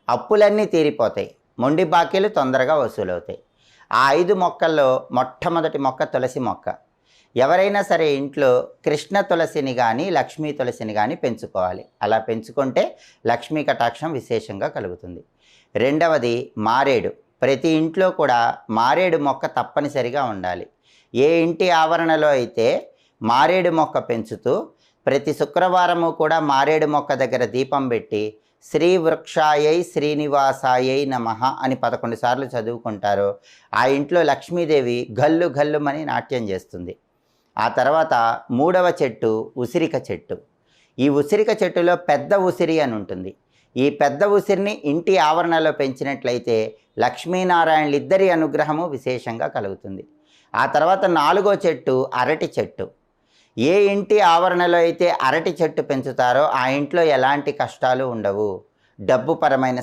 అప్పులన్నీ తీరిపోతాయి, మొండి బాకీలు తొందరగా వసూలవుతాయి. ఆ 5 మొక్కల్లో మొట్టమొదటి మొక్క తులసి మొక్క. ఎవరైనా సరే ఇంట్లో కృష్ణ తులసిని కానీ లక్ష్మీ తులసిని కానీ పెంచుకోవాలి. అలా పెంచుకుంటే లక్ష్మీ కటాక్షం విశేషంగా కలుగుతుంది. రెండవది మారేడు. ప్రతి ఇంట్లో కూడా మారేడు మొక్క తప్పనిసరిగా ఉండాలి. ఏ ఇంటి ఆవరణలో అయితే మారేడు మొక్క పెంచుతూ ప్రతి శుక్రవారము కూడా మారేడు మొక్క దగ్గర దీపం పెట్టి శ్రీ వృక్షాయై శ్రీనివాసాయై నమః అని 11 సార్లు చదువుకుంటారో ఆ ఇంట్లో లక్ష్మీదేవి గల్లు గల్లుమని నాట్యం చేస్తుంది. ఆ తర్వాత మూడవ చెట్టు ఉసిరిక చెట్టు. ఈ ఉసిరిక చెట్టులో పెద్ద ఉసిరి అని ఉంటుంది. ఈ పెద్ద ఉసిరిని ఇంటి ఆవరణలో పెంచినట్లయితే లక్ష్మీనారాయణలిద్దరి అనుగ్రహము విశేషంగా కలుగుతుంది. ఆ తర్వాత 4వ చెట్టు అరటి చెట్టు. ఏ ఇంటి ఆవరణలో అయితే అరటి చెట్టు పెంచుతారో ఆ ఇంట్లో ఎలాంటి కష్టాలు ఉండవు. డబ్బుపరమైన